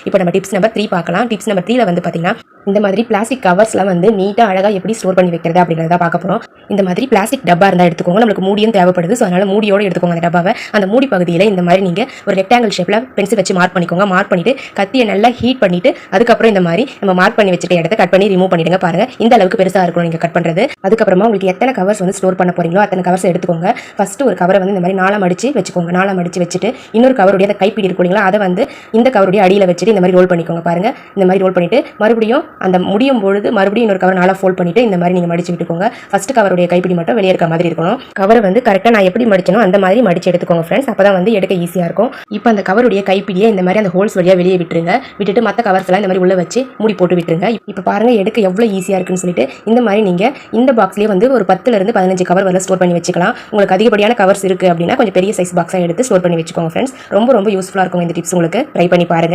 இப்போ நம்ம tips number 3 பார்க்கலாம். டிப்ஸ் நம்பர் 3ல வந்து பார்த்தீங்கன்னா இந்த மாதிரி பிளாஸ்டிக் கவர்ஸ்லாம் வந்து நீட்டாக அழகாக எப்படி ஸ்டோர் பண்ணி வைக்கிறது அப்படிங்கிறத பார்க்க போகிறோம். இந்த மாதிரி பிளாஸ்டிக் டப்பா இருந்தால் எடுத்துக்கோங்க. நம்மளுக்கு மூடியும் தேவைப்படுது. ஸோ அதனால் மூடியோடு எடுத்துக்கோங்க அந்த டப்பாவை. அந்த மூடி பகுதியில் இந்த மாதிரி நீங்கள் ஒரு ரெக்டாங்கிள் ஷேப்பில் பென்சில் வச்சு மார்க் பண்ணிக்கோங்க. மார்க் பண்ணிவிட்டு கத்தியை நல்லா ஹீட் பண்ணிவிட்டு அதுக்கப்புறம் இந்த மாதிரி நம்ம மார்க் பண்ணி வச்சுட்டு இடத்த கட் பண்ணி ரிமூவ் பண்ணிடுங்க. பாருங்கள் இந்த அளவுக்கு பெருசாக இருக்கணும் நீங்கள் கட் பண்ணுறது. அதுக்கப்புறமா உங்களுக்கு எத்தனை கவர்ஸ் வந்து ஸ்டோர் பண்ண போகிறீங்களோ அத்தனை கவர்ஸ் எடுத்துக்கோங்க. ஃபஸ்ட்டு ஒரு கவரை வந்து இந்த மாதிரி நாளாக மடிச்சு வச்சுக்கோங்க. நாளாக மடிச்சு வச்சுட்டு இன்னொரு கவருடைய அந்த கைப்பிடி இருக்குங்களா அதை வந்து இந்த கவருடைய அடியில் வச்சுட்டு இந்த மாதிரி ரோல் பண்ணிக்கோங்க. பாருங்கள் இந்த மாதிரி ரோல் பண்ணிவிட்டு மறுபடியும் அந்த முடியும் மறுபடியும் இன்னொரு கவர் நாளா ஃபோல்ட் பண்ணிட்டு இந்த மாதிரி நீங்க மடிச்சு விட்டுக்கோங்க. ஃபர்ஸ்ட் கவருடைய கைப்பிடி மட்டும் வெளியே இருக்க மாதிரி இருக்கணும். கவர் வந்து கரெக்டா நான் எப்படி மடிச்சனோ அந்த மாதிரி மடிச்சு எடுத்துக்கோங்க ஃப்ரெண்ட்ஸ். அப்பதான் வந்து எடுக்க ஈஸியா இருக்கும். இப்போ அந்த கவருடைய கைப்பிடியை இந்த மாதிரி அந்த ஹோல்ஸ் வழியா வெளியே விட்டுருங்க. விட்டுட்டு மற்ற கவர்ஸ் எல்லாம் இந்த மாதிரி உள்ள வச்சு மூடி போட்டு விட்டுருங்க. இப்போ பாருங்க எடுக்க எவ்வளவு ஈஸியா இருக்குன்னு சொல்லிட்டு இந்த மாதிரி நீங்க இந்த பாக்ஸ்லயே வந்து ஒரு 10 இருந்து 15 கவர் வரல ஸ்டோர் பண்ணி வச்சுக்கலாம். உங்களுக்கு அதிகப்படியான கவர்ஸ் இருக்கு அப்படின்னா கொஞ்சம் பெரிய சைஸ் பாக்ஸா எடுத்து ஸ்டோர் பண்ணி வச்சுக்கோங்க ஃப்ரெண்ட்ஸ். ரொம்ப யூஸ்ஃபுல்லா இருக்கும் இந்த டிப்ஸ். உங்களுக்கு ட்ரை பண்ணி பாருங்க.